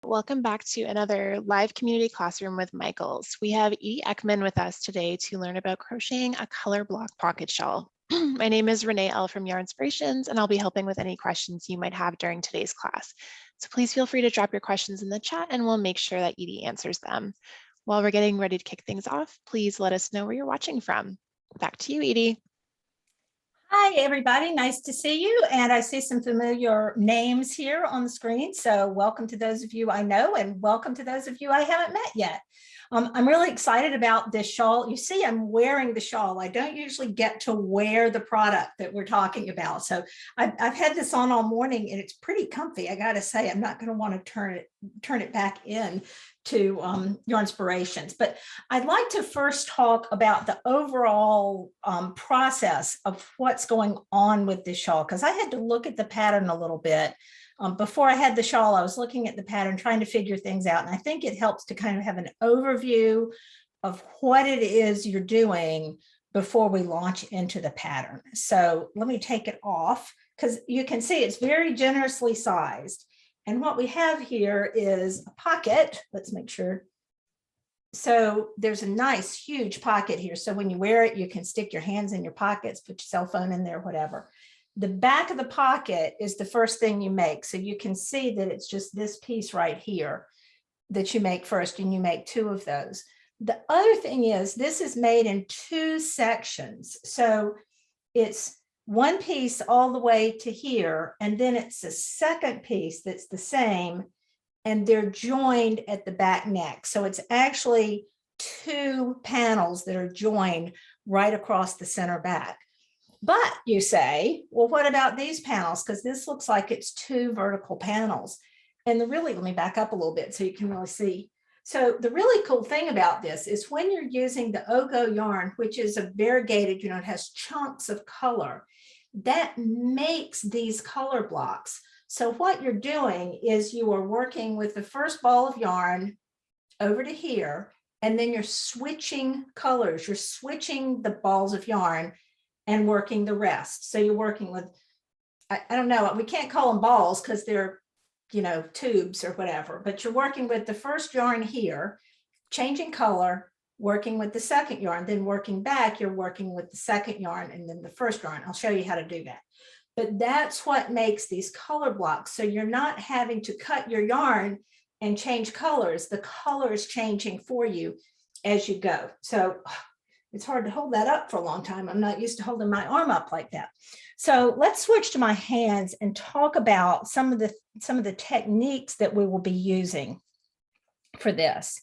Welcome back to another live community classroom with Michaels. We have Edie Eckman with us today to learn about crocheting a color block pocket shawl. My name is Renee L. from Yarnspirations, and I'll be helping with any questions you might have during today's class. So please feel free to drop your questions in the chat and we'll make sure that Edie answers them. While we're getting ready to kick things off, please let us know where you're watching from. Back to you, Edie. Hi, everybody. Nice to see you. And I see some familiar names here on the screen. So welcome to those of you I know and welcome to those of you I haven't met yet. I'm really excited about this shawl. You see, I'm wearing the shawl. I don't usually get to wear the product that we're talking about. So I've had this on all morning and it's pretty comfy. I got to say, I'm not going to want to turn it back in to Yarnspirations. But I'd like to first talk about the overall process of what's going on with this shawl, because I had to look at the pattern a little bit. Before I had the shawl, I was looking at the pattern, trying to figure things out. And I think it helps to kind of have an overview of what it is you're doing before we launch into the pattern. So let me take it off, because you can see it's very generously sized. And what we have here is a pocket. Let's make sure. So there's a nice, huge pocket here. So when you wear it, you can stick your hands in your pockets, put your cell phone in there, whatever. The back of the pocket is the first thing you make. So you can see that it's just this piece right here that you make first, and you make two of those. The other thing is this is made in two sections. So it's one piece all the way to here, and then it's a second piece that's the same, and they're joined at the back neck. So it's actually two panels that are joined right across the center back. But you say, well, what about these panels? Because this looks like it's two vertical panels. And let me back up a little bit so you can really see. So the really cool thing about this is when you're using the Ogo yarn, which is a variegated, it has chunks of color, that makes these color blocks. So what you're doing is you are working with the first ball of yarn over to here, and then you're switching colors. You're switching the balls of yarn and working the rest. So you're working with, I don't know, we can't call them balls because they're, tubes or whatever, but you're working with the first yarn here, changing color, working with the second yarn, then working back, you're working with the second yarn and then the first yarn. I'll show you how to do that. But that's what makes these color blocks. So you're not having to cut your yarn and change colors. The color is changing for you as you go. So it's hard to hold that up for a long time. I'm not used to holding my arm up like that. So let's switch to my hands and talk about some of the techniques that we will be using for this.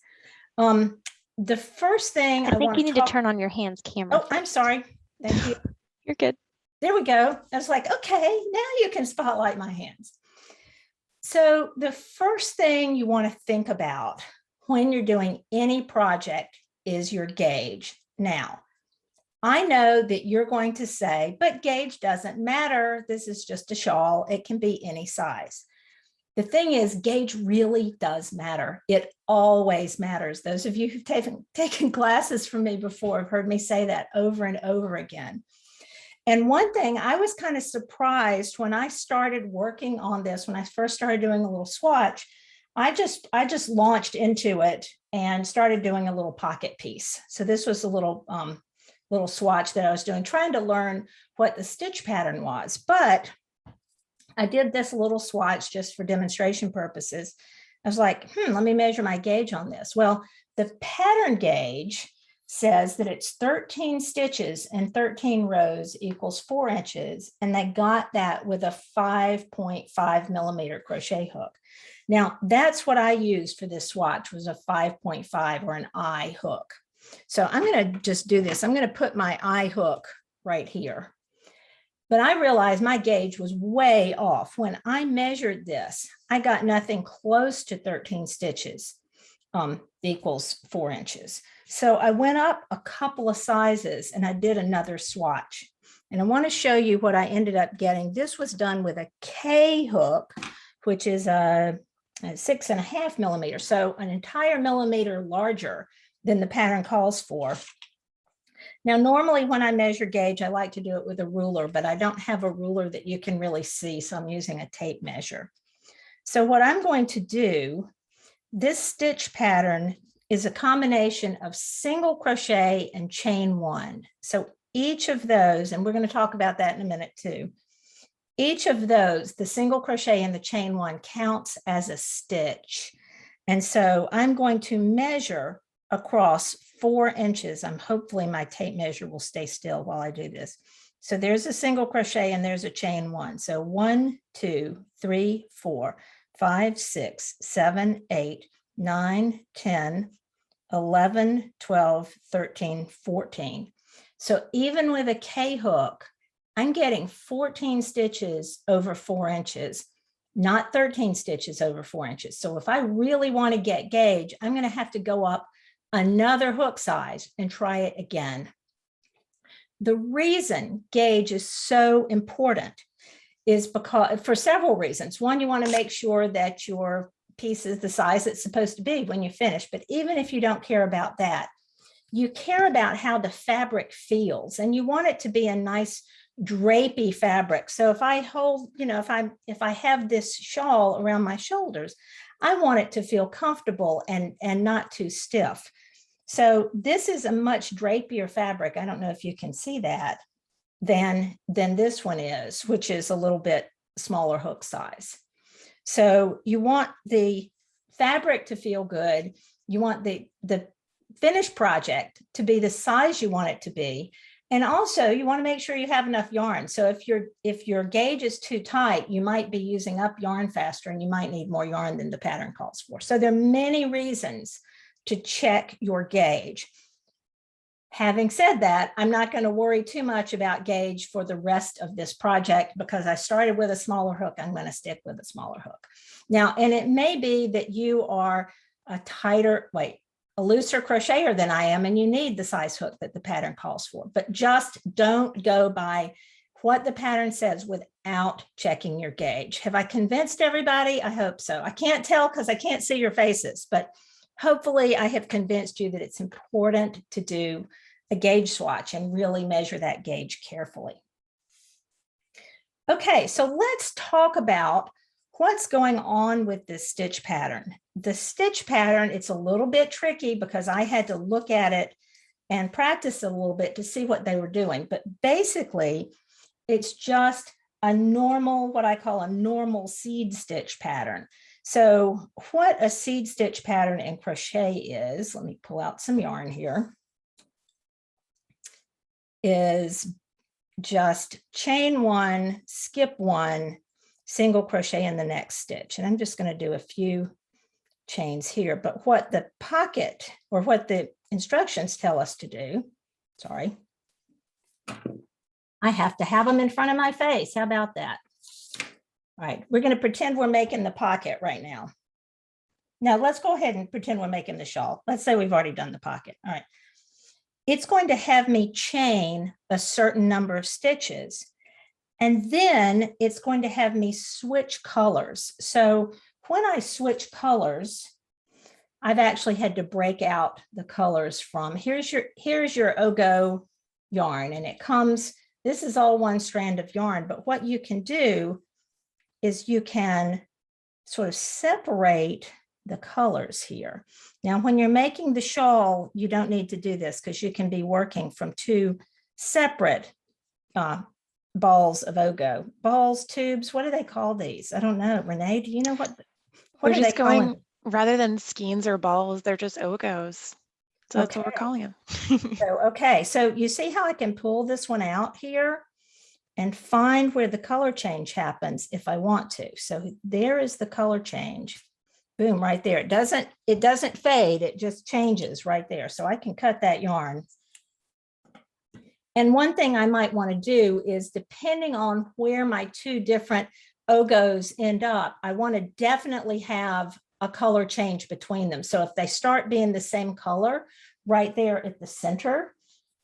The first thing I think you need to turn on your hands camera. Oh, I'm sorry. Thank you. You're good. There we go. I was like, okay, now you can spotlight my hands. So the first thing you want to think about when you're doing any project is your gauge. Now, I know that you're going to say, but gauge doesn't matter. This is just a shawl. It can be any size. The thing is, gauge really does matter. It always matters. Those of you who've taken classes from me before have heard me say that over and over again. And one thing, I was kind of surprised when I started working on this, when I first started doing a little swatch, I just launched into it and started doing a little pocket piece. So this was a little swatch that I was doing, trying to learn what the stitch pattern was. But I did this little swatch just for demonstration purposes. I was like, let me measure my gauge on this. Well, the pattern gauge says that it's 13 stitches and 13 rows equals 4 inches. And they got that with a 5.5 millimeter crochet hook. Now, that's what I used for this swatch, was a 5.5 or an eye hook. So I'm going to just do this. I'm going to put my eye hook right here. But I realized my gauge was way off. When I measured this, I got nothing close to 13 stitches equals 4 inches. So I went up a couple of sizes and I did another swatch. And I want to show you what I ended up getting. This was done with a K hook, which is a 6.5 millimeter. So an entire millimeter larger than the pattern calls for. Now, normally when I measure gauge, I like to do it with a ruler, but I don't have a ruler that you can really see. So I'm using a tape measure. So what I'm going to do this stitch pattern is a combination of single crochet and chain one. So each of those, and we're going to talk about that in a minute too. Each of those, the single crochet and the chain one, counts as a stitch. And so I'm going to measure across 4 inches. Hopefully my tape measure will stay still while I do this. So there's a single crochet and there's a chain one. So 1, 2, 3, 4, 5, 6, 7, 8, 9, 10, 11, 12, 13, 14. So even with a K hook, I'm getting 14 stitches over 4 inches, not 13 stitches over 4 inches. So if I really want to get gauge, I'm going to have to go up another hook size and try it again. The reason gauge is so important is because for several reasons. One, you want to make sure that your piece is the size it's supposed to be when you finish. But even if you don't care about that, you care about how the fabric feels, and you want it to be a nice drapey fabric. So if I hold, if I have this shawl around my shoulders, I want it to feel comfortable and not too stiff. So this is a much drapier fabric. I don't know if you can see that than this one is, which is a little bit smaller hook size. So you want the fabric to feel good. You want the finished project to be the size you want it to be. And also you want to make sure you have enough yarn. So if your gauge is too tight, you might be using up yarn faster and you might need more yarn than the pattern calls for. So there are many reasons to check your gauge. Having said that, I'm not going to worry too much about gauge for the rest of this project because I started with a smaller hook. I'm going to stick with a smaller hook. Now, and it may be that you are a looser crocheter than I am, and you need the size hook that the pattern calls for, but just don't go by what the pattern says without checking your gauge. Have I convinced everybody? I hope so. I can't tell because I can't see your faces, but hopefully I have convinced you that it's important to do a gauge swatch and really measure that gauge carefully. Okay, so let's talk about what's going on with this stitch pattern. The stitch pattern, it's a little bit tricky because I had to look at it and practice a little bit to see what they were doing. But basically, it's just a normal, what I call a normal seed stitch pattern. So what a seed stitch pattern in crochet is, let me pull out some yarn here, is just chain one, skip one, single crochet in the next stitch. And I'm just going to do a few chains here, but what the pocket or what the instructions tell us to do, sorry, I have to have them in front of my face. How about that? All right, we're going to pretend we're making the pocket right now. Now let's go ahead and pretend we're making the shawl. Let's say we've already done the pocket. All right. It's going to have me chain a certain number of stitches, and then it's going to have me switch colors. So when I switch colors, I've actually had to break out the colors from, here's your Ogo yarn, and it comes, this is all one strand of yarn, but what you can do is you can sort of separate the colors here. Now, when you're making the shawl, you don't need to do this because you can be working from 2 separate balls of Ogo. Balls, tubes, what do they call these? I don't know. Renee, do you know what We're are just they calling? going, rather than skeins or balls, they're just Ogos. So that's what we're calling them. So, okay, so you see how I can pull this one out here and find where the color change happens if I want to. So there is the color change. Boom, right there. It doesn't fade, it just changes right there. So I can cut that yarn. And one thing I might want to do is, depending on where my 2 different Ogos end up, I want to definitely have a color change between them. So if they start being the same color right there at the center,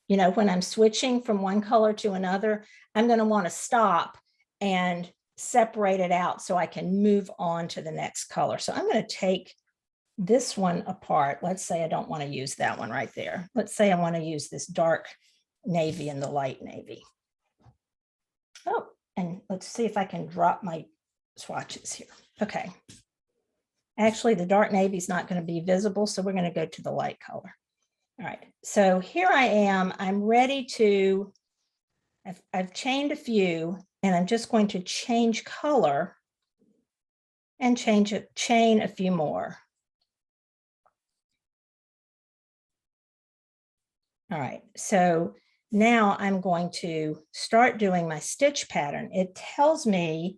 you know, when I'm switching from one color to another, I'm going to want to stop and separate it out so I can move on to the next color. So I'm going to take this one apart. Let's say I don't want to use that one right there. Let's say I want to use this dark navy and the light navy. Oh, and let's see if I can drop my swatches here. Okay. Actually, the dark navy is not going to be visible, so we're going to go to the light color. All right, so here I am. I'm ready to, I've chained a few, and I'm just going to change color and chain a few more. All right, so now I'm going to start doing my stitch pattern. It tells me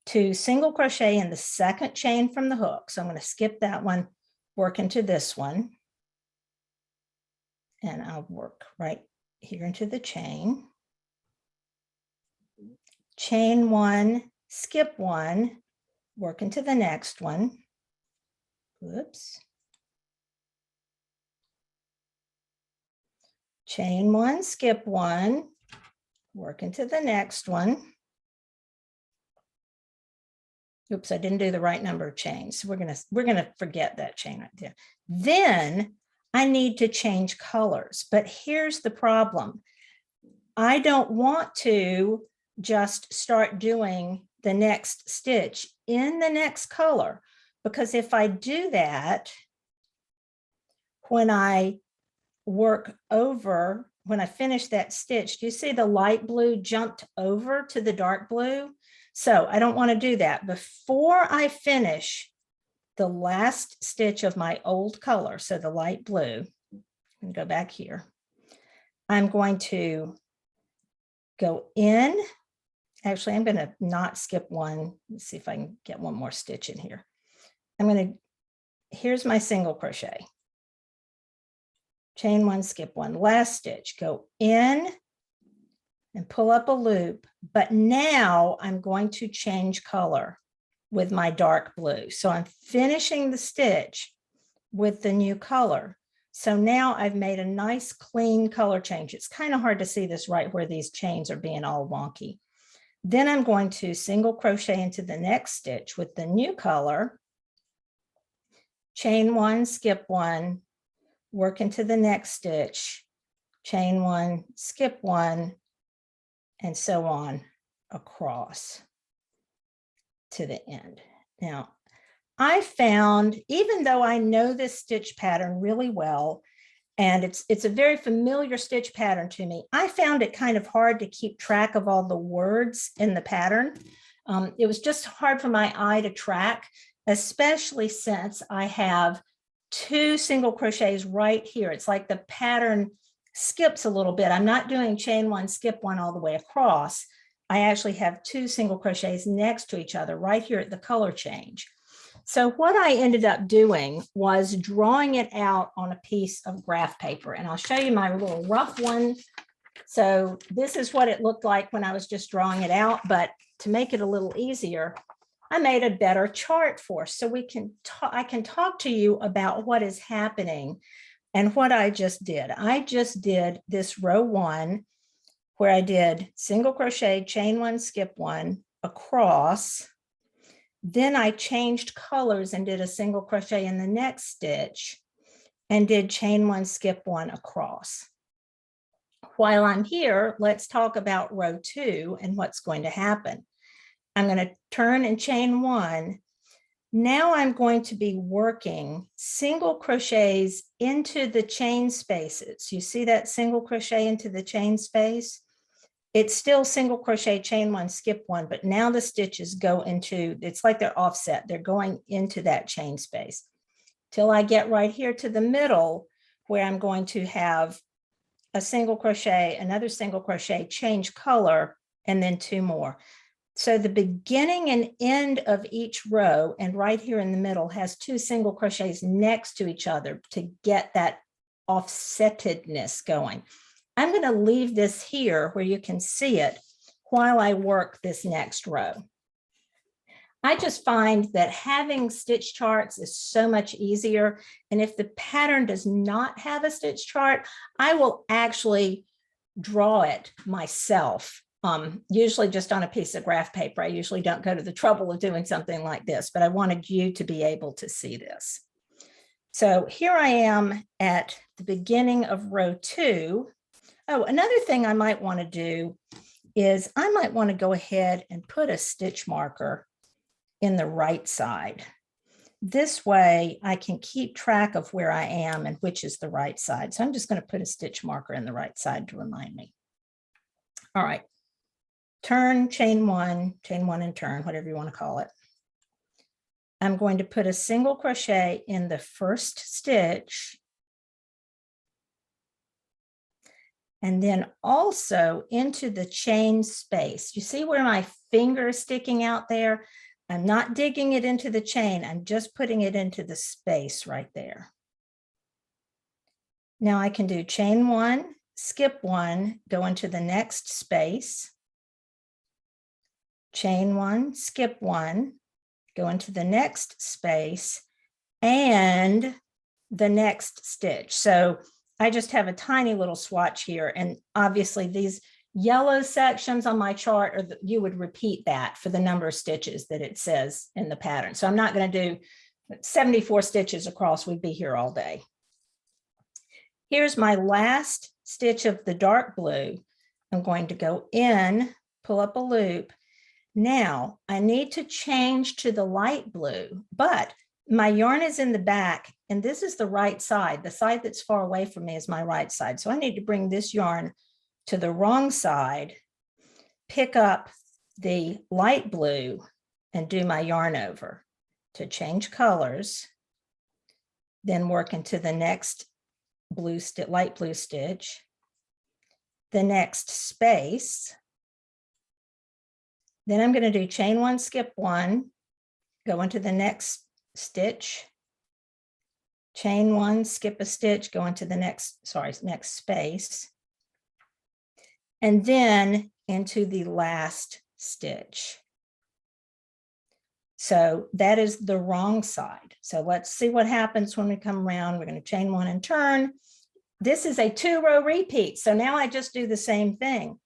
to single crochet in the second chain from the hook. So I'm going to skip that one, work into this one, and I'll work right here into the chain. Chain one, skip one, work into the next one. Whoops. Chain one, skip one, work into the next one. Oops, I didn't do the right number of chains. So we're gonna forget that chain right there. Then I need to change colors, but here's the problem. I don't want to just start doing the next stitch in the next color, because if I do that, when I work over, when I finish that stitch, do you see the light blue jumped over to the dark blue? So I don't want to do that. Before I finish the last stitch of my old color, so the light blue, and go back here, I'm going to go in. Actually, I'm going to not skip one. Let's see if I can get one more stitch in here. Here's my single crochet. Chain one, skip one, last stitch, go in and pull up a loop. But now I'm going to change color with my dark blue. So I'm finishing the stitch with the new color. So now I've made a nice clean color change. It's kind of hard to see this right where these chains are being all wonky. Then I'm going to single crochet into the next stitch with the new color, chain one, skip one, work into the next stitch, chain one, skip one, and so on across to the end. Now, I found, even though I know this stitch pattern really well, and it's a very familiar stitch pattern to me, I found it kind of hard to keep track of all the words in the pattern. It was just hard for my eye to track, especially since I have two single crochets right here. It's like the pattern skips a little bit. I'm not doing chain one, skip one all the way across. I actually have two single crochets next to each other right here at the color change. So what I ended up doing was drawing it out on a piece of graph paper, and I'll show you my little rough one. So this is what it looked like when I was just drawing it out, but to make it a little easier, I made a better chart for us so I can talk to you about what is happening and what I just did. I just did this row one where I did single crochet, chain one, skip one across. Then I changed colors and did a single crochet in the next stitch and did chain one, skip one across. While I'm here, let's talk about row two and what's going to happen. I'm going to turn and chain one. Now I'm going to be working single crochets into the chain spaces. You see that single crochet into the chain space? It's still single crochet, chain one, skip one, but now the stitches go into, it's like they're offset. They're going into that chain space till I get right here to the middle where I'm going to have a single crochet, another single crochet, change color, and then two more. So the beginning and end of each row and right here in the middle has two single crochets next to each other to get that offsetedness going. I'm going to leave this here where you can see it while I work this next row. I just find that having stitch charts is so much easier. And if the pattern does not have a stitch chart, I will actually draw it myself. Usually just on a piece of graph paper. I usually don't go to the trouble of doing something like this, but I wanted you to be able to see this. So here I am at the beginning of row two. Oh, another thing I might want to do is I might want to go ahead and put a stitch marker in the right side. this way I can keep track of where I am and which is the right side. So I'm just going to put a stitch marker in the right side to remind me. All right, turn, chain one and turn, whatever you want to call it. I'm going to put a single crochet in the first stitch, and then also into the chain space. You see where my finger is sticking out there? I'm not digging it into the chain. I'm just putting it into the space right there. Now I can do chain one, skip one, go into the next space. Chain one, skip one, go into the next space and the next stitch. So I just have a tiny little swatch here. And obviously these yellow sections on my chart, or you would repeat that for the number of stitches that it says in the pattern. So I'm not going to do 74 stitches across. We'd be here all day. Here's my last stitch of the dark blue. I'm going to go in, pull up a loop. Now I need to change to the light blue, but my yarn is in the back and this is the right side. The side that's far away from me is my right side. So I need to bring this yarn to the wrong side, pick up the light blue and do my yarn over to change colors, then work into the next blue light blue stitch, the next space. Then I'm going to do chain one, skip one, go into the next stitch, chain one, skip a stitch, go into the next space, and then into the last stitch. So that is the wrong side. So let's see what happens when we come around. We're going to chain one and turn. This is a 2-row repeat. So now I just do the same thing.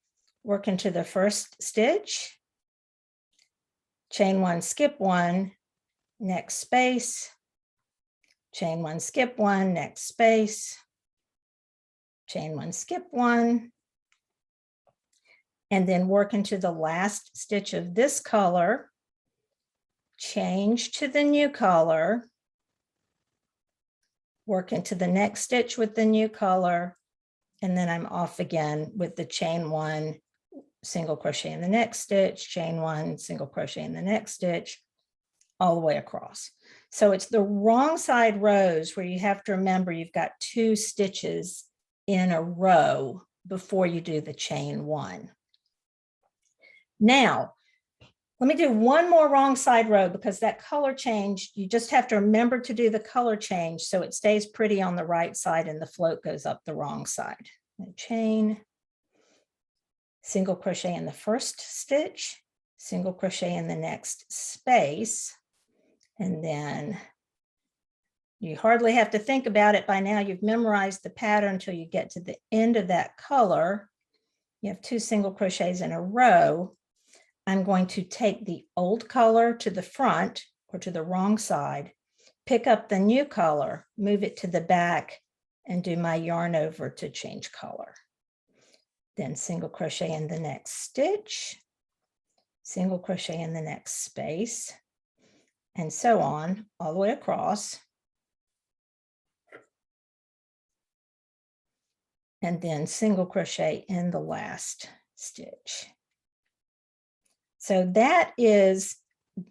Work into the first stitch, chain one, skip one, next space, chain one, skip one, next space, chain one, skip one, and then work into the last stitch of this color, change to the new color, work into the next stitch with the new color, and then I'm off again with the chain one, single crochet in the next stitch, chain one, single crochet in the next stitch, all the way across. So it's the wrong side rows where you have to remember you've got 2 stitches in a row before you do the chain one. Now, let me do one more wrong side row because that color change, you just have to remember to do the color change so it stays pretty on the right side and the float goes up the wrong side. Chain, single crochet in the first stitch, single crochet in the next space, and then you hardly have to think about it by now. You've memorized the pattern until you get to the end of that color. You have 2 single crochets in a row. I'm going to take the old color to the front or to the wrong side, pick up the new color, move it to the back, and do my yarn over to change color. Then single crochet in the next stitch, single crochet in the next space, and so on all the way across. And then single crochet in the last stitch. So that is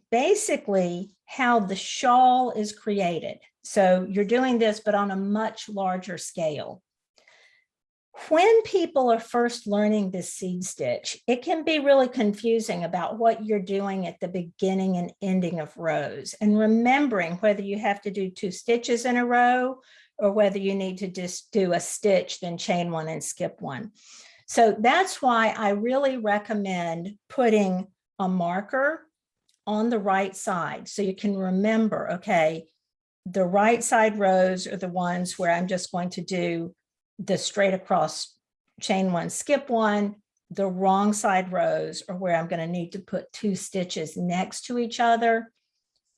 basically how the shawl is created. So you're doing this, but on a much larger scale. When people are first learning this seed stitch, it can be really confusing about what you're doing at the beginning and ending of rows, and remembering whether you have to do 2 stitches in a row or whether you need to just do a stitch, then chain one and skip one. So that's why I really recommend putting a marker on the right side so you can remember, okay, the right side rows are the ones where I'm just going to do the straight across chain one, skip one. The wrong side rows are where I'm going to need to put 2 stitches next to each other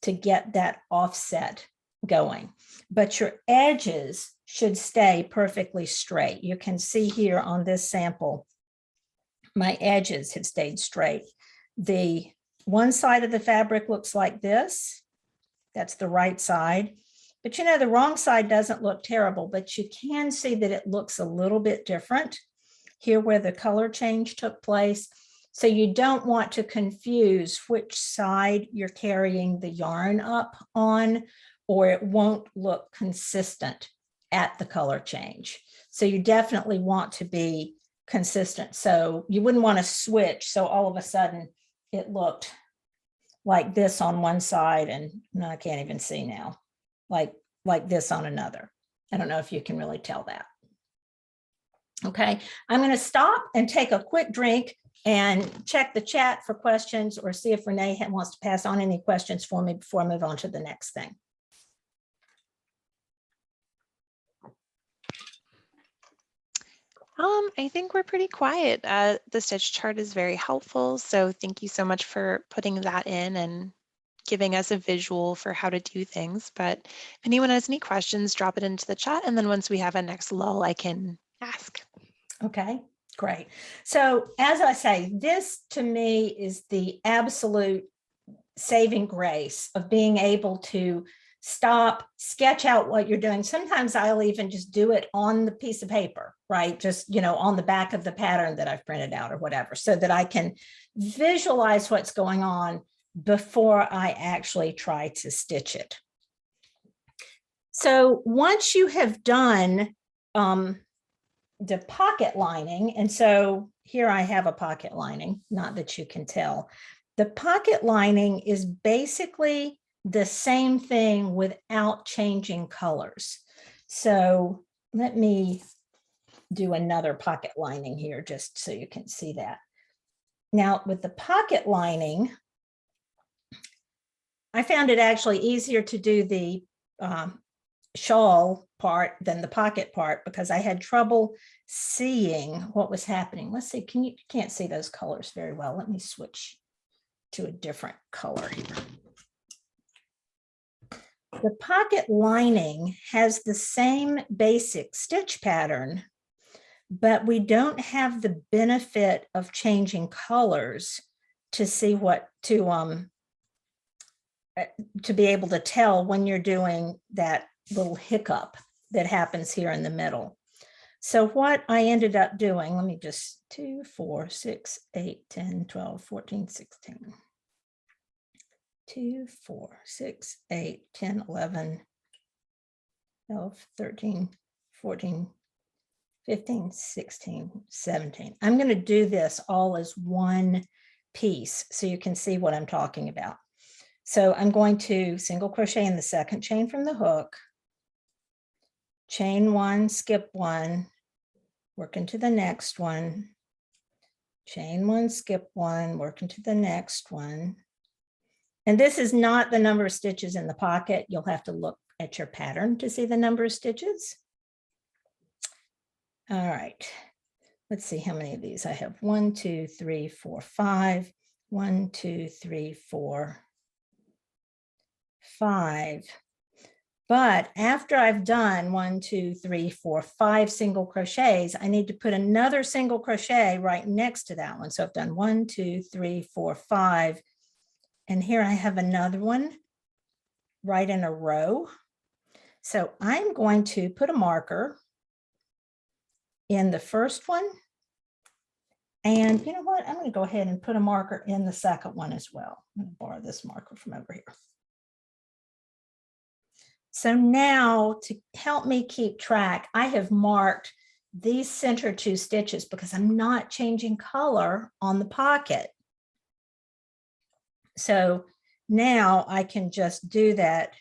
to get that offset going. But your edges should stay perfectly straight. You can see here on this sample, my edges have stayed straight. The one side of the fabric looks like this. That's the right side. But you know, the wrong side doesn't look terrible, but you can see that it looks a little bit different here where the color change took place. So you don't want to confuse which side you're carrying the yarn up on, or it won't look consistent at the color change. So you definitely want to be consistent. So you wouldn't want to switch. So all of a sudden it looked like this on one side, and no, I can't even see now, like this on another. I don't know if you can really tell that. Okay, I'm going to stop and take a quick drink and check the chat for questions, or see if Renee wants to pass on any questions for me before I move on to the next thing. I think we're pretty quiet. The stitch chart is very helpful, so thank you so much for putting that in and giving us a visual for how to do things. But if anyone has any questions, drop it into the chat, and then once we have a next lull, I can ask. Okay, great. So as I say, this to me is the absolute saving grace of being able to stop, sketch out what you're doing. Sometimes I'll even just do it on the piece of paper, right? Just, you know, on the back of the pattern that I've printed out or whatever, so that I can visualize what's going on before I actually try to stitch it. So once you have done the pocket lining, and so here I have a pocket lining, not that you can tell. The pocket lining is basically the same thing without changing colors. So let me do another pocket lining here just so you can see that. Now with the pocket lining, I found it actually easier to do the shawl part than the pocket part, because I had trouble seeing what was happening. Let's see, can't see those colors very well. Let me switch to a different color here. The pocket lining has the same basic stitch pattern, but we don't have the benefit of changing colors to see what to be able to tell when you're doing that little hiccup that happens here in the middle. So what I ended up doing, let me just 2, 4, 6, 8, 10, 12, 14, 16. 2, 4, 6, 8, 10, 11, 12, 13, 14, 15, 16, 17. I'm going to do this all as one piece so you can see what I'm talking about. So I'm going to single crochet in the second chain from the hook, chain 1, skip 1, work into the next one, chain 1, skip 1, work into the next one. And this is not the number of stitches in the pocket. You'll have to look at your pattern to see the number of stitches. All right, let's see how many of these I have. 1, 2, 3, 4, 5. 1, 2, 3, 4, 5. But after I've done 1, 2, 3, 4, 5 single crochets, I need to put another single crochet right next to that one. So I've done 1, 2, 3, 4, 5. And here I have another one right in a row. So I'm going to put a marker in the first one. And you know what? I'm going to go ahead and put a marker in the second one as well. I'm going to borrow this marker from over here. So now to help me keep track, I have marked these center 2 stitches because I'm not changing color on the pocket. So now I can just do that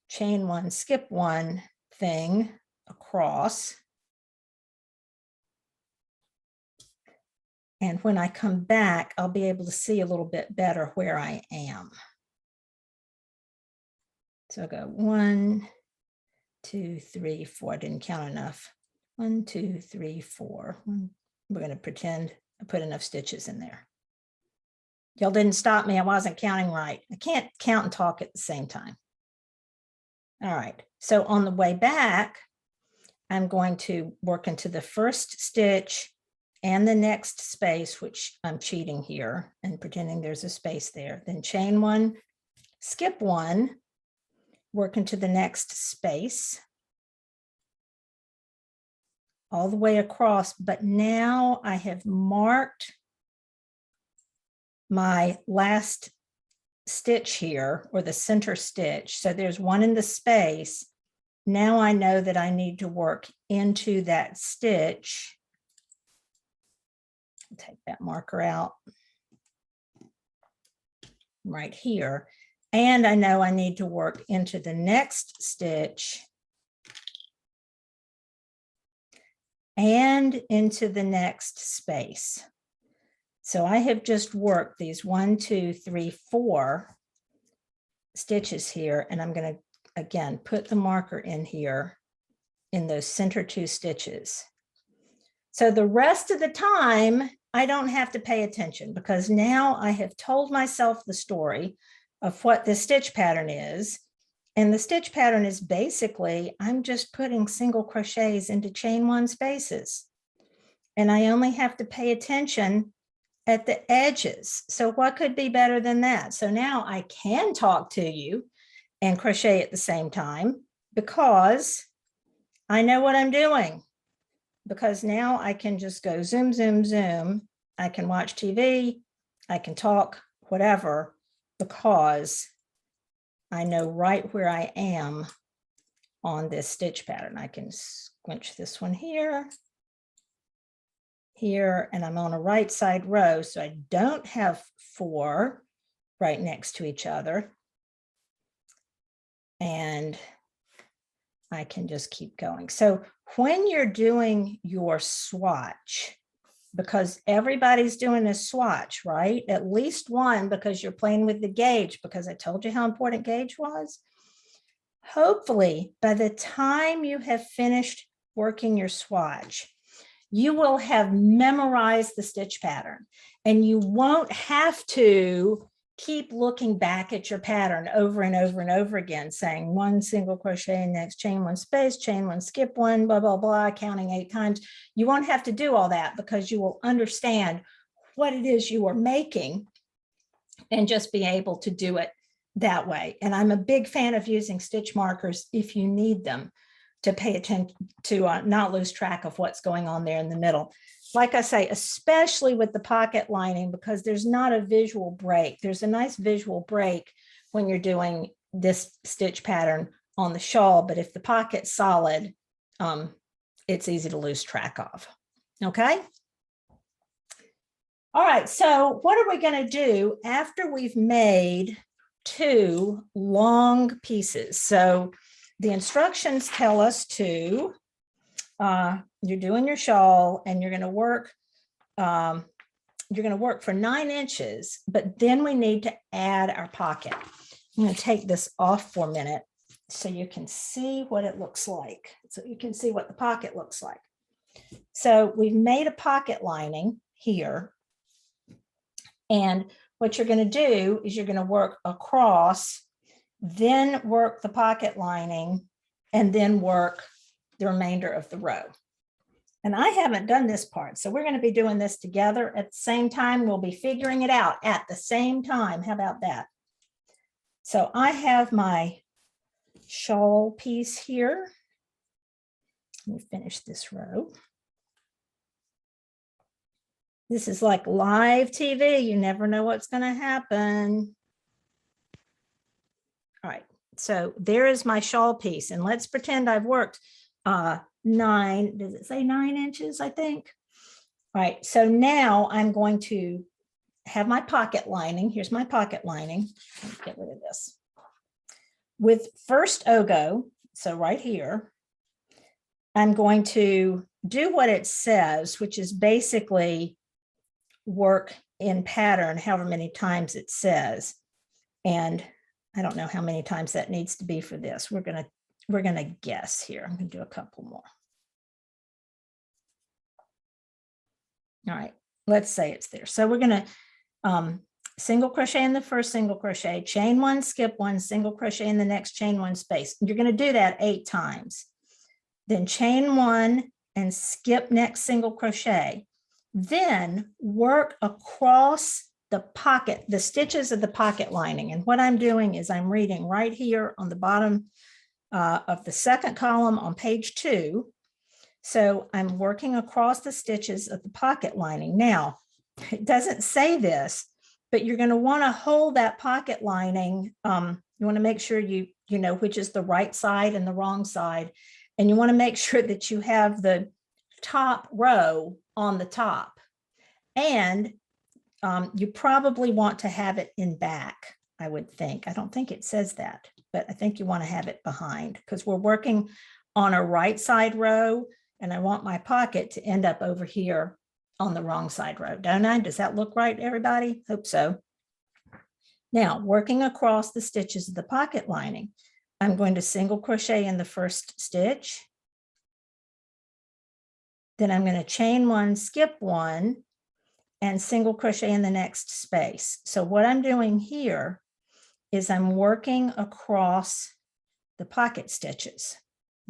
chain 1, skip 1 thing across. And when I come back, I'll be able to see a little bit better where I am. So I'll go 1, 2, 3, 4. I didn't count enough. 1, 2, 3, 4. We're going to pretend I put enough stitches in there. Y'all didn't stop me. I wasn't counting right. I can't count and talk at the same time. All right. So on the way back, I'm going to work into the first stitch and the next space, which I'm cheating here and pretending there's a space there. Then chain 1, skip 1, work into the next space all the way across, but now I have marked my last stitch here, or the center stitch. So there's one in the space. Now I know that I need to work into that stitch. I'll take that marker out right here. And I know I need to work into the next stitch and into the next space. So I have just worked these 1, 2, 3, 4 stitches here, and I'm going to again put the marker in here in those center 2 stitches. So the rest of the time, I don't have to pay attention because now I have told myself the story of what the stitch pattern is. And the stitch pattern is basically, I'm just putting single crochets into chain 1 spaces. And I only have to pay attention at the edges. So what could be better than that? So now I can talk to you and crochet at the same time because I know what I'm doing. Because now I can just go zoom, zoom, zoom. I can watch TV, I can talk, whatever, because I know right where I am on this stitch pattern. I can squinch this one here, here, and I'm on a right side row, so I don't have 4 right next to each other. And I can just keep going. So when you're doing your swatch, because everybody's doing a swatch, right? At least one, because you're playing with the gauge, because I told you how important gauge was. Hopefully, by the time you have finished working your swatch, you will have memorized the stitch pattern and you won't have to keep looking back at your pattern over and over and over again, saying 1 single crochet, next chain 1 space, chain 1, skip 1, blah, blah, blah, counting 8 times. You won't have to do all that because you will understand what it is you are making and just be able to do it that way. And I'm a big fan of using stitch markers if you need them to pay attention to not lose track of what's going on there in the middle. Like I say, especially with the pocket lining, because there's not a visual break. There's a nice visual break when you're doing this stitch pattern on the shawl, but if the pocket's solid, it's easy to lose track of. Okay. All right, so what are we going to do after we've made 2 long pieces? So the instructions tell us to, you're doing your shawl and you're going to work for 9 inches, but then we need to add our pocket. I'm going to take this off for a minute so you can see what it looks like. So you can see what the pocket looks like. So we've made a pocket lining here. And what you're going to do is you're going to work across, then work the pocket lining, and then work the remainder of the row. And I haven't done this part, so we're going to be doing this together at the same time. We'll be figuring it out at the same time. How about that? So I have my shawl piece here. Let me finish this row. This is like live TV. You never know what's going to happen. All right, so there is my shawl piece. And let's pretend I've worked 9, does it say 9 inches, I think? All right, so now I'm going to have my pocket lining. Here's my pocket lining. Let me get rid of this. With first ogo, so right here, I'm going to do what it says, which is basically work in pattern however many times it says. And I don't know how many times that needs to be for this. We're gonna guess here. I'm gonna do a couple more. All right, let's say it's there. So we're gonna single crochet in the first single crochet, chain 1, skip 1, single crochet in the next, chain 1 space. You're gonna do that 8 times. Then chain 1 and skip next single crochet. Then work across the pocket, the stitches of the pocket lining. And what I'm doing is I'm reading right here on the bottom of the second column on page 2. So I'm working across the stitches of the pocket lining. Now, it doesn't say this, but you're going to want to hold that pocket lining. You want to make sure you know which is the right side and the wrong side. And you want to make sure that you have the top row on the top. And you probably want to have it in back, I would think. I don't think it says that, but I think you want to have it behind because we're working on a right side row and I want my pocket to end up over here on the wrong side row, don't I? Does that look right, everybody? Hope so. Now, working across the stitches of the pocket lining, I'm going to single crochet in the first stitch. Then I'm going to chain 1, skip 1, and single crochet in the next space. So what I'm doing here is I'm working across the pocket stitches,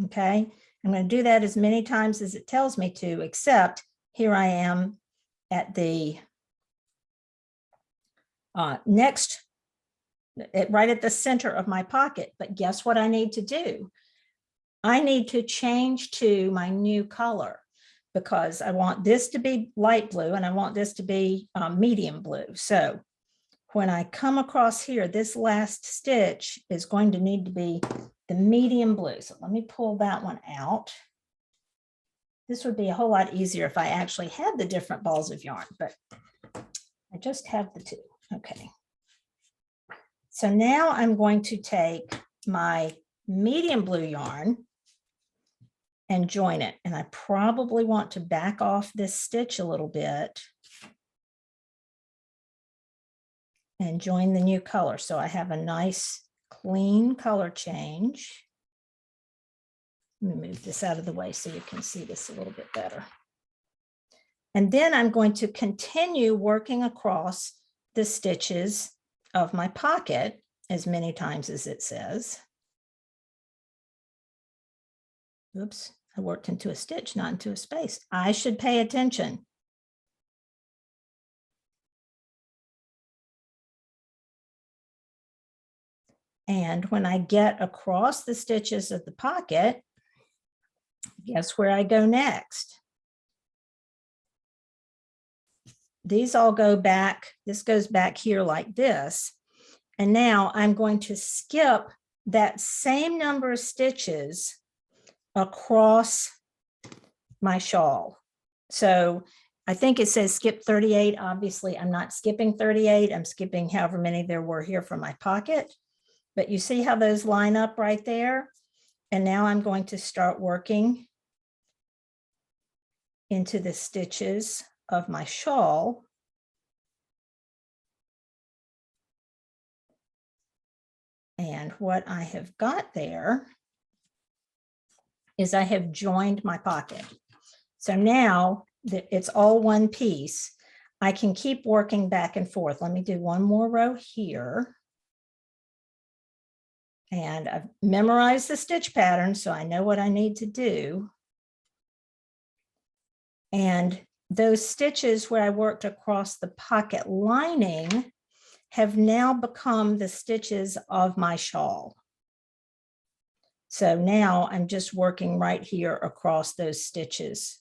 okay? I'm going to do that as many times as it tells me to, except here I am at the right at the center of my pocket. But guess what I need to do? I need to change to my new color because I want this to be light blue and I want this to be medium blue. So when I come across here, this last stitch is going to need to be the medium blue. So let me pull that one out. This would be a whole lot easier if I actually had the different balls of yarn, but I just have the 2. Okay. So now I'm going to take my medium blue yarn and join it. And I probably want to back off this stitch a little bit and join the new color. So I have a nice clean color change. Let me move this out of the way so you can see this a little bit better. And then I'm going to continue working across the stitches of my pocket as many times as it says. Oops, I worked into a stitch, not into a space. I should pay attention. And when I get across the stitches of the pocket, guess where I go next? These all go back. This goes back here like this. And now I'm going to skip that same number of stitches across my shawl. So I think it says skip 38. Obviously, I'm not skipping 38. I'm skipping however many there were here from my pocket. But you see how those line up right there? And now I'm going to start working into the stitches of my shawl. And what I have got there is I have joined my pocket. So now that it's all one piece, I can keep working back and forth. Let me do one more row here. And I've memorized the stitch pattern, so I know what I need to do. And those stitches where I worked across the pocket lining have now become the stitches of my shawl. So now I'm just working right here across those stitches.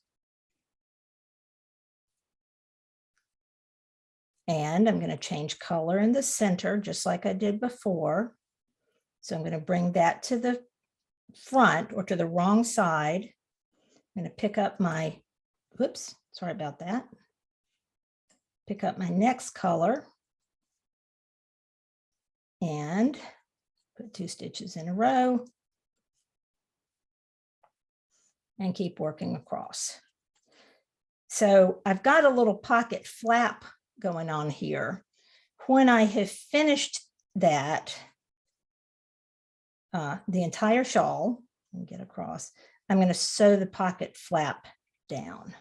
And I'm going to change color in the center, just like I did before. So I'm going to bring that to the front or to the wrong side. I'm going to pick up my, whoops, sorry about that. Pick up my next color and put 2 stitches in a row and keep working across. So I've got a little pocket flap going on here. When I have finished that, the entire shawl, and get across, I'm going to sew the pocket flap down.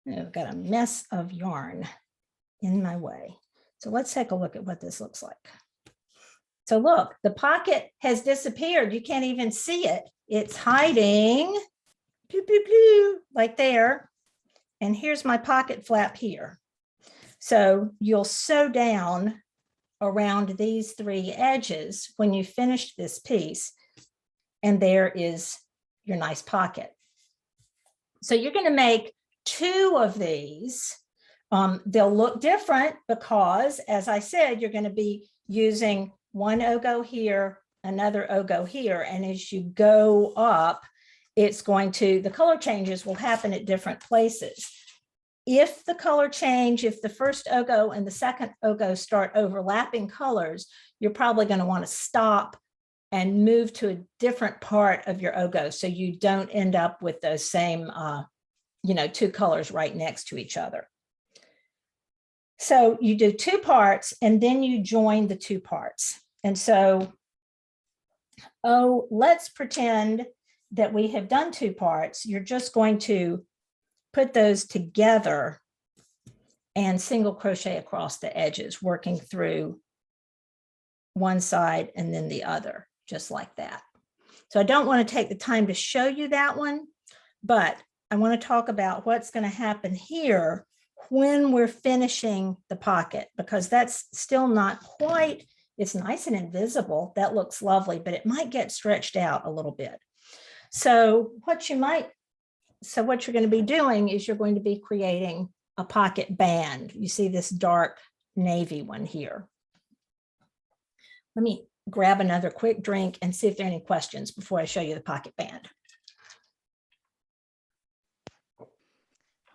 I've got a mess of yarn in my way. So let's take a look at what this looks like. So look, the pocket has disappeared. You can't even see it. It's hiding like there. And here's my pocket flap here. So you'll sew down around these 3 edges when you finish this piece, and there is your nice pocket. So you're going to make 2 of these. They'll look different because, as I said, you're going to be using one ogo here, another ogo here, and as you go up, the color changes will happen at different places. If the color change, if the first ogo and the second ogo start overlapping colors, you're probably going to want to stop and move to a different part of your ogo so you don't end up with those same 2 colors right next to each other. So you do 2 parts and then you join the 2 parts. And so, let's pretend that we have done 2 parts. You're just going to put those together and single crochet across the edges, working through one side and then the other, just like that. So I don't want to take the time to show you that one, but I want to talk about what's going to happen here when we're finishing the pocket, because that's still not quite, it's nice and invisible. That looks lovely, but it might get stretched out a little bit. So what you're going to be doing is you're going to be creating a pocket band. You see this dark navy one here. Let me grab another quick drink and see if there are any questions before I show you the pocket band. All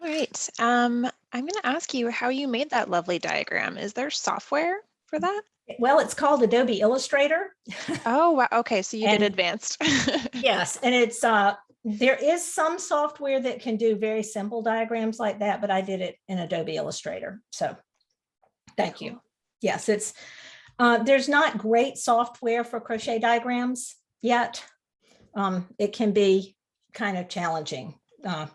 right. I'm going to ask you how you made that lovely diagram. Is there software for that? Well, it's called Adobe Illustrator. Oh, wow. Okay. So you did advanced. Yes. And it's, there is some software that can do very simple diagrams like that, but I did it in Adobe Illustrator. So thank you. Yes, it's, there's not great software for crochet diagrams yet. It can be kind of challenging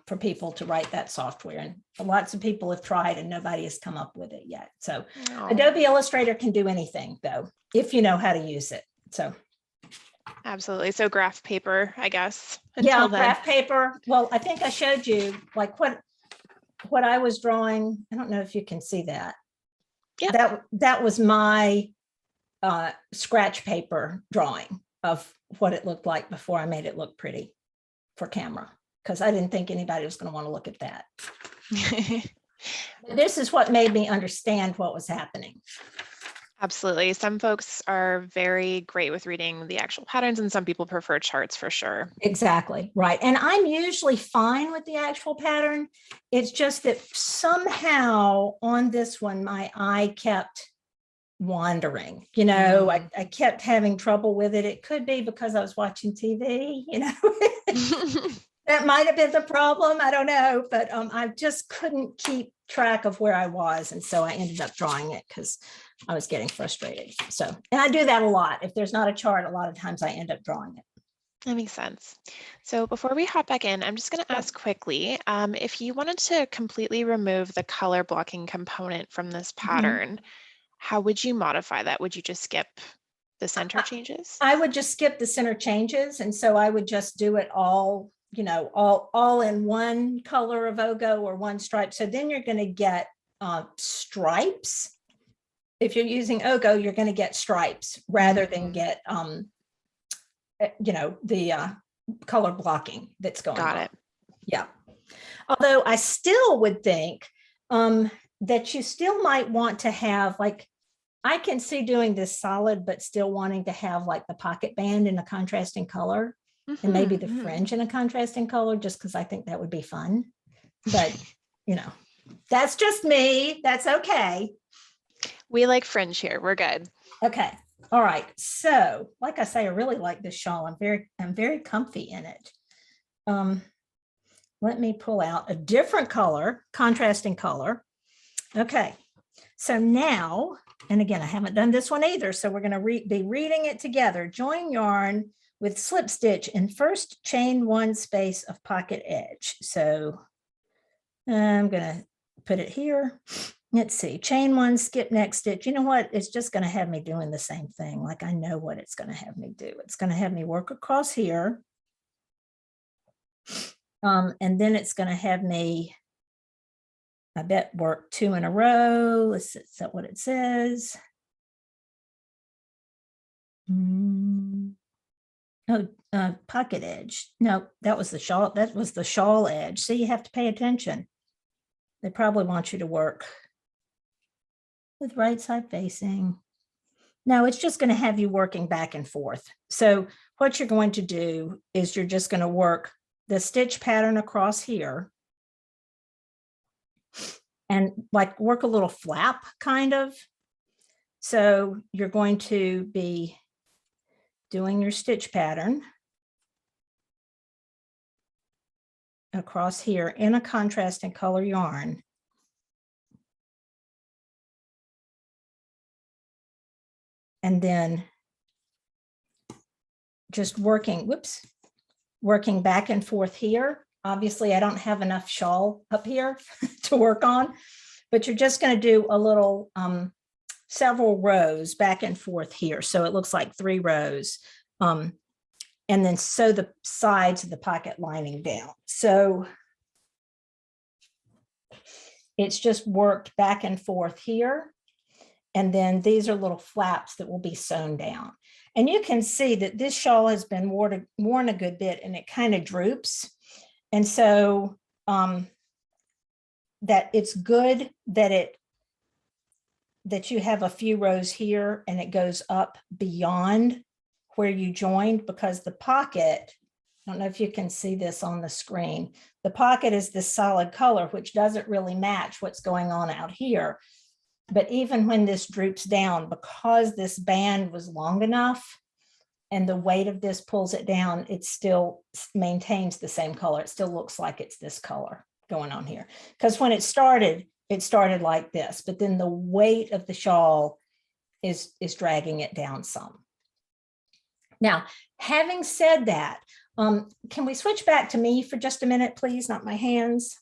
for people to write that software, and lots of people have tried and nobody has come up with it yet. So Adobe Illustrator can do anything though, if you know how to use it. So absolutely. So graph paper, I guess. Yeah, graph paper. Well, I think I showed you like what I was drawing. I don't know if you can see that. Yeah. That was my scratch paper drawing of what it looked like before I made it look pretty for camera, because I didn't think anybody was going to want to look at that. This is what made me understand what was happening. Absolutely. Some folks are very great with reading the actual patterns, and some people prefer charts for sure. Exactly. Right. And I'm usually fine with the actual pattern. It's just that somehow on this one, my eye kept wandering. I kept having trouble with it. It could be because I was watching TV, That might have been the problem. I don't know, but I just couldn't keep track of where I was. And so I ended up drawing it because I was getting frustrated. So, and I do that a lot. If there's not a chart, a lot of times I end up drawing it. That makes sense. So before we hop back in, I'm just going to ask quickly, if you wanted to completely remove the color blocking component from this pattern, how would you modify that? Would you just skip the center changes? I would just skip the center changes. And so I would just do it all, all in one color of ogo or one stripe. So then you're going to get stripes. If you're using ogo, you're going to get stripes rather than get, the color blocking that's going on. Got it. Yeah. Although I still would think that you still might want to have, like, I can see doing this solid, but still wanting to have like the pocket band in a contrasting color and maybe the fringe in a contrasting color, just because I think that would be fun. But, that's just me. That's okay. We like fringe here. We're good. Okay. All right. So like I say, I really like this shawl. I'm very comfy in it. Let me pull out a different color, contrasting color. Okay. So now, and again, I haven't done this one either. So we're going to be reading it together. Join yarn with slip stitch and first chain 1 space of pocket edge. So I'm going to put it here. Let's see, chain 1, skip next stitch. You know what? It's just going to have me doing the same thing. Like I know what it's going to have me do. It's going to have me work across here. And then it's going to have me I bet work 2 in a row. Let's see, is that what it says? Oh, pocket edge. No, that was the shawl. That was the shawl edge. So you have to pay attention. They probably want you to work with right side facing. No, it's just going to have you working back and forth. So what you're going to do is you're just going to work the stitch pattern across here and like work a little flap kind of. So you're going to be doing your stitch pattern across here in a contrasting color yarn. And then just working, working back and forth here. Obviously, I don't have enough shawl up here to work on, but you're just going to do a little several rows back and forth here. So it looks like 3 rows. And then sew the sides of the pocket lining down. So it's just worked back and forth here. And then these are little flaps that will be sewn down. And you can see that this shawl has been worn a good bit and it kind of droops. And so that it's good that you have a few rows here and it goes up beyond where you joined, because the pocket, I don't know if you can see this on the screen, the pocket is this solid color, which doesn't really match what's going on out here. But even when this droops down, because this band was long enough and the weight of this pulls it down, it still maintains the same color. It still looks like it's this color going on here. Because when it started like this, but then the weight of the shawl is dragging it down some. Now, having said that, can we switch back to me for just a minute, please? Not my hands.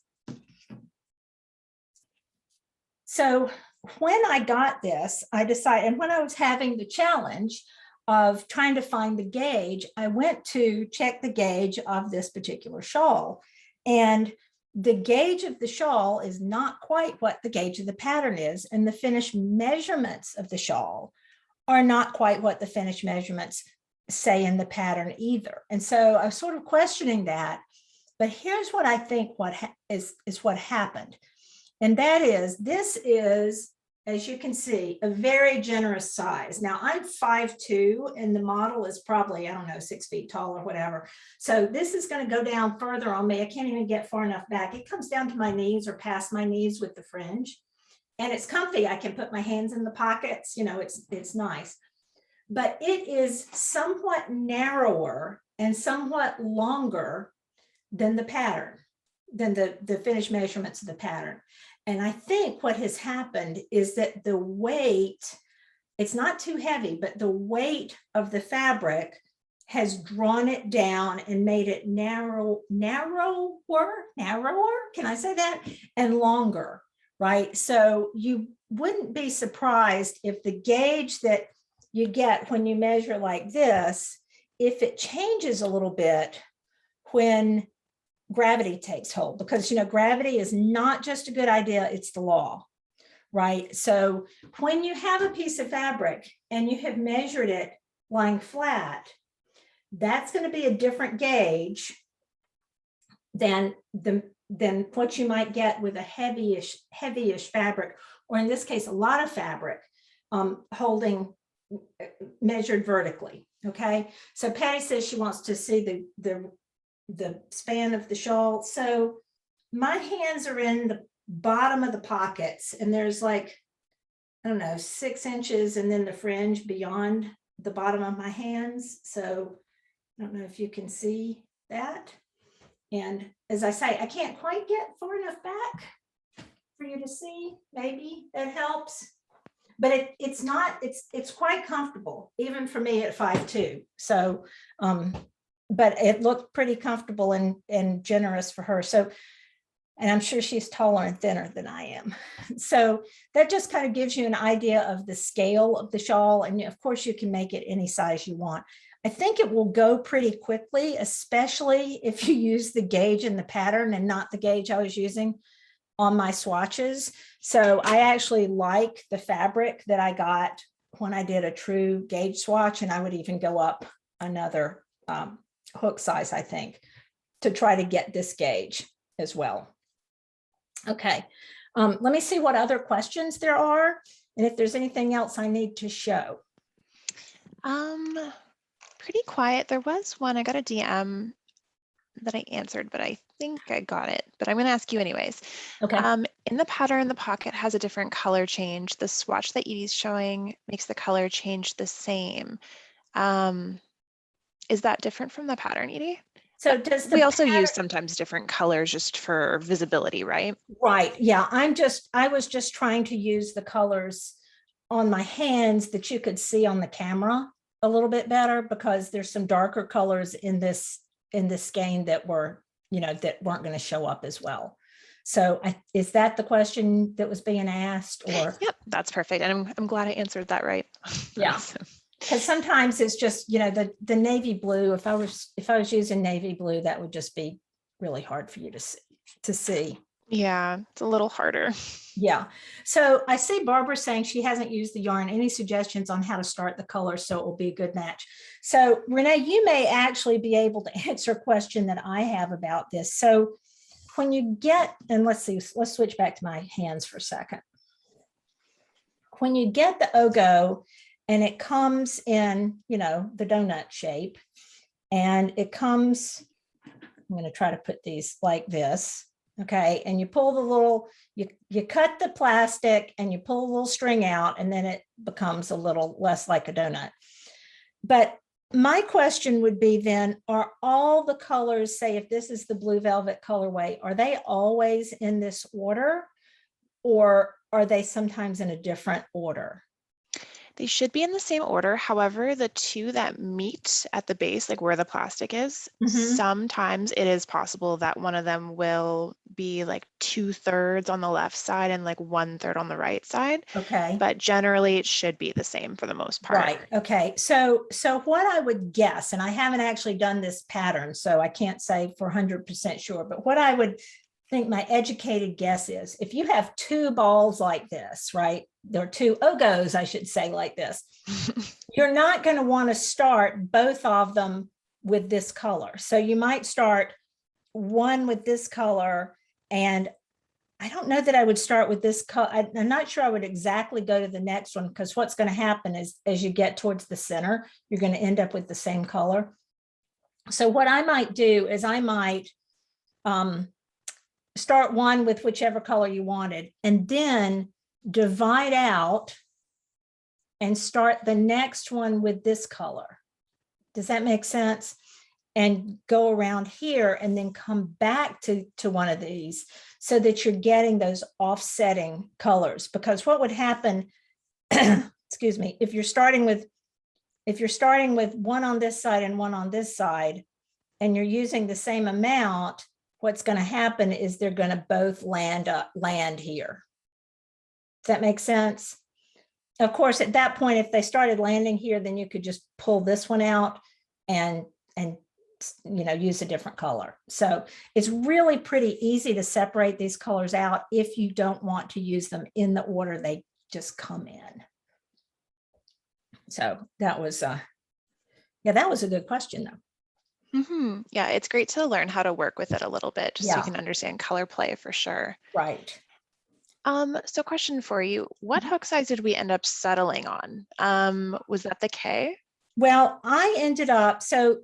So when I got this, I decided, and when I was having the challenge of trying to find the gauge, I went to check the gauge of this particular shawl. And the gauge of the shawl is not quite what the gauge of the pattern is. And the finished measurements of the shawl are not quite what the finished measurements say in the pattern either. And so I was sort of questioning that. But here's what I think what happened. And that is, this is, as you can see, a very generous size. Now I'm 5'2", and the model is probably, I don't know, 6 feet tall or whatever. So this is going to go down further on me. I can't even get far enough back. It comes down to my knees or past my knees with the fringe. And it's comfy. I can put my hands in the pockets. You know, it's nice. But it is somewhat narrower and somewhat longer than the pattern, than the finished measurements of the pattern. And I think what has happened is that the weight, it's not too heavy, but the weight of the fabric has drawn it down and made it narrower, can I say that? And longer, right? So you wouldn't be surprised if the gauge that you get when you measure like this, if it changes a little bit when gravity takes hold, because, you know, gravity is not just a good idea, it's the law, right? So when you have a piece of fabric and you have measured it lying flat, that's going to be a different gauge than what you might get with a heavyish fabric, or in this case, a lot of fabric holding measured vertically. Okay, so Patty says she wants to see the span of the shawl. So my hands are in the bottom of the pockets, and there's like, I don't know, 6 inches, and then the fringe beyond the bottom of my hands. So I don't know if you can see that. And as I say, I can't quite get far enough back for you to see. Maybe that helps. But it's quite comfortable, even for me at 5'2". So, but it looked pretty comfortable and generous for her. So, and I'm sure she's taller and thinner than I am. So that just kind of gives you an idea of the scale of the shawl. And of course you can make it any size you want. I think it will go pretty quickly, especially if you use the gauge in the pattern and not the gauge I was using on my swatches. So I actually like the fabric that I got when I did a true gauge swatch, and I would even go up another hook size, I think, to try to get this gauge as well. Okay, let me see what other questions there are, and if there's anything else I need to show. Pretty quiet. There was one, I got a DM that I answered, but I think I got it, but I'm going to ask you anyways. Okay. In the pattern, the pocket has a different color change. The swatch that Edie's showing makes the color change the same. Is that different from the pattern, Edie? So does we also use sometimes different colors just for visibility, right? Right. Yeah. I was just trying to use the colors on my hands that you could see on the camera a little bit better, because there's some darker colors in this skein that were, that weren't going to show up as well. So is that the question that was being asked? Or yep, that's perfect. And I'm glad I answered that right. Yeah. Because sometimes it's just, the navy blue, if I was using navy blue, that would just be really hard for you to see. Yeah, it's a little harder. Yeah. So I see Barbara saying she hasn't used the yarn. Any suggestions on how to start the color so it will be a good match? So Renee, you may actually be able to answer a question that I have about this. So when you get, and let's switch back to my hands for a second. When you get the Ogo and it comes in, the donut shape, and it comes, I'm going to try to put these like this. Okay. And you pull the little, you cut the plastic and you pull a little string out, and then it becomes a little less like a donut. But my question would be then, are all the colors, say if this is the blue velvet colorway, are they always in this order, or are they sometimes in a different order? They should be in the same order. However, the two that meet at the base, like where the plastic is, sometimes it is possible that one of them will be like 2/3 on the left side and like 1/3 on the right side. Okay. But generally it should be the same for the most part. Right. Okay. So what I would guess, and I haven't actually done this pattern, so I can't say for 100% sure, but what I would think my educated guess is, if you have two balls like this, right? There are two Ogos, I should say, like this. You're not going to want to start both of them with this color. So you might start one with this color, and I don't know that I would start with this color. I'm not sure I would exactly go to the next one, because what's going to happen is as you get towards the center, you're going to end up with the same color. So what I might do is I might start one with whichever color you wanted, and then divide out and start the next one with this color. Does that make sense? And go around here and then come back to one of these, so that you're getting those offsetting colors. Because what would happen, excuse me, if you're starting with one on this side and one on this side, and you're using the same amount, what's going to happen is they're going to both land here. Does that make sense? Of course, at that point, if they started landing here, then you could just pull this one out and use a different color. So it's really pretty easy to separate these colors out if you don't want to use them in the order they just come in. So that was a good question though. Yeah, it's great to learn how to work with it a little bit, just so you can understand color play for sure. Right. So question for you, what hook size did we end up settling on? Was that the K? Well, I ended up, so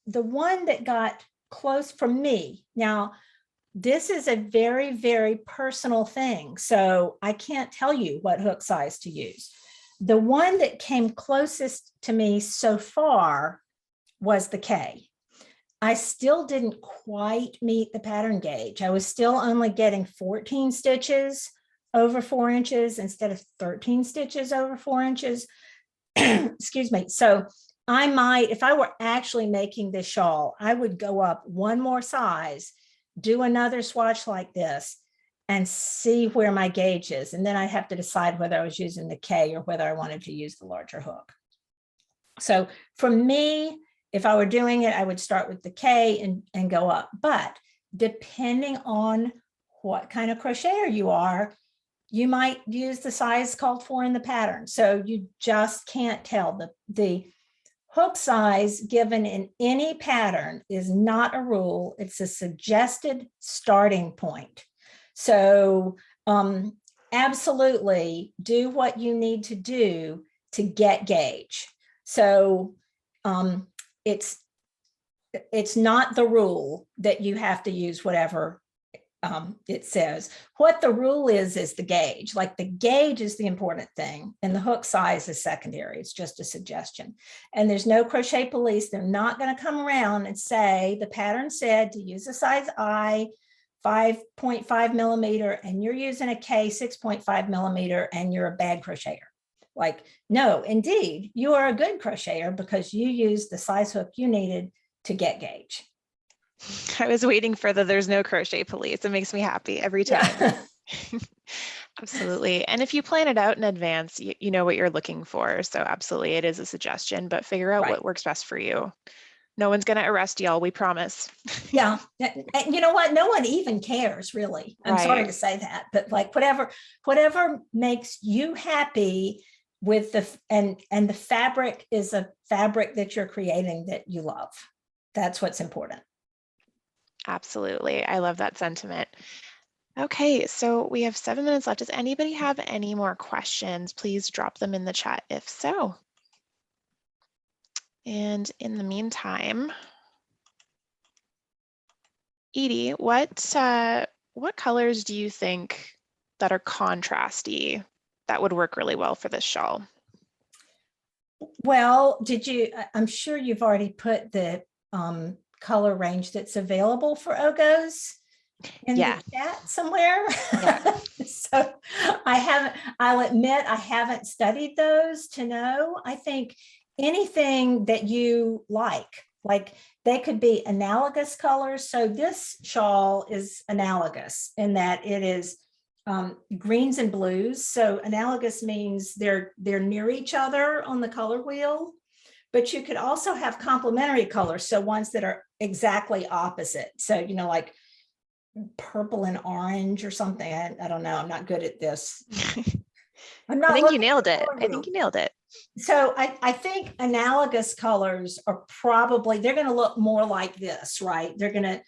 the one that got close for me, now this is a very, very personal thing, so I can't tell you what hook size to use. The one that came closest to me so far was the K. I still didn't quite meet the pattern gauge. I was still only getting 14 stitches over 4 inches instead of 13 stitches over 4 inches. Excuse me. So I might, if I were actually making this shawl, I would go up one more size, do another swatch like this, and see where my gauge is. And then I'd have to decide whether I was using the K or whether I wanted to use the larger hook. So for me, if I were doing it, I would start with the K and go up. But depending on what kind of crocheter you are, you might use the size called for in the pattern. So you just can't tell. The hook size given in any pattern is not a rule. It's a suggested starting point. So absolutely do what you need to do to get gauge. So it's not the rule that you have to use whatever it says. What the rule is the gauge. Like the gauge is the important thing and the hook size is secondary. It's just a suggestion. And there's no crochet police. They're not going to come around and say the pattern said to use a size I 5.5 millimeter and you're using a K 6.5 millimeter and you're a bad crocheter. Like, no, indeed, you are a good crocheter because you used the size hook you needed to get gauge. I was waiting for the there's no crochet police. It makes me happy every time. Yeah. Absolutely. And if you plan it out in advance, you know what you're looking for. So absolutely, it is a suggestion, but figure out what works best for you. No one's going to arrest y'all, we promise. Yeah. And you know what? No one even cares, really. I'm sorry to say that, but like whatever makes you happy with and the fabric is a fabric that you're creating that you love. That's what's important. Absolutely. I love that sentiment. Okay, so we have 7 minutes left. Does anybody have any more questions? Please drop them in the chat if so. And in the meantime, Edie, what colors do you think that are contrasty that would work really well for this shawl? Well, I'm sure you've already put the color range that's available for Ogos in the chat somewhere. Yeah. So I'll admit I haven't studied those to know. I think anything that you like they could be analogous colors. So this shawl is analogous in that it is greens and blues. So analogous means they're near each other on the color wheel, but you could also have complementary colors. So ones that are exactly opposite. So, you know, like purple and orange or something. I don't know. I'm not good at this. I think you nailed it. I think you nailed it. So I think analogous colors are probably, they're going to look more like this, right? They're going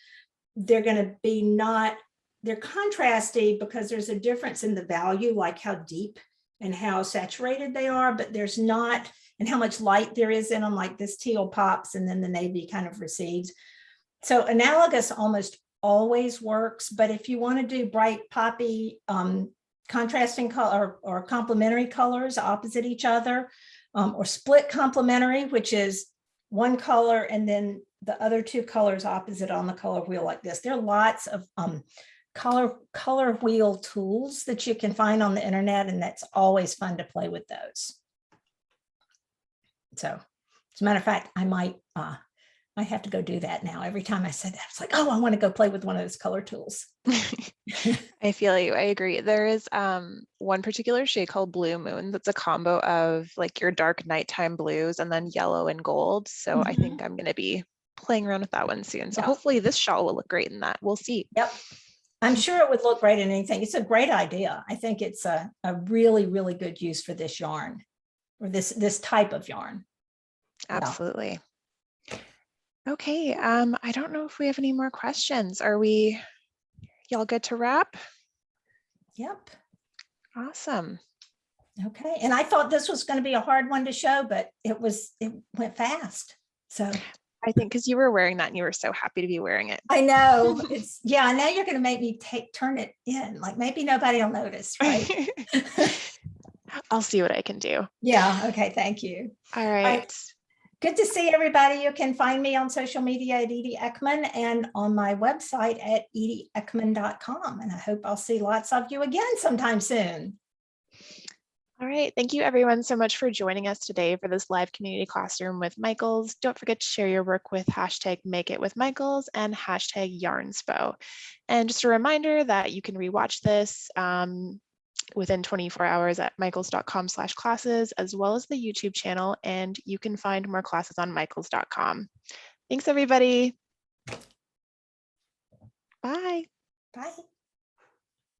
to be not, they're contrasty because there's a difference in the value, like how deep and how saturated they are, but there's not, and how much light there is in them, like this teal pops and then the navy kind of recedes. So analogous almost always works, but if you want to do bright poppy, contrasting color or complementary colors opposite each other, or split complementary, which is one color and then the other two colors opposite on the color wheel like this. There are lots of color wheel tools that you can find on the internet, and that's always fun to play with those. So as a matter of fact, I have to go do that now. Every time I said that, I was like, oh, I want to go play with one of those color tools. I feel you. I agree. There is one particular shade called Blue Moon that's a combo of like your dark nighttime blues and then yellow and gold. So I think I'm going to be playing around with that one soon. So hopefully this shawl will look great in that. We'll see. Yep. I'm sure it would look great in anything. It's a great idea. I think it's a really, really good use for this yarn or this type of yarn. Absolutely. Yeah. Okay. I don't know if we have any more questions. Are we y'all good to wrap? Yep. Awesome. Okay. And I thought this was going to be a hard one to show, but it went fast. So I think because you were wearing that and you were so happy to be wearing it. I know. Now you're going to make me turn it in. Like maybe nobody will notice, right? I'll see what I can do. Yeah. Okay. Thank you. All right. Good to see everybody. You can find me on social media at Edie Eckman and on my website at edieeckman.com. And I hope I'll see lots of you again sometime soon. All right. Thank you everyone so much for joining us today for this live community classroom with Michaels. Don't forget to share your work with #MakeItWithMichaels and #YarnSpo. And just a reminder that you can rewatch this within 24 hours at michaels.com/classes, as well as the YouTube channel. And you can find more classes on michaels.com. Thanks, everybody. Bye. Bye.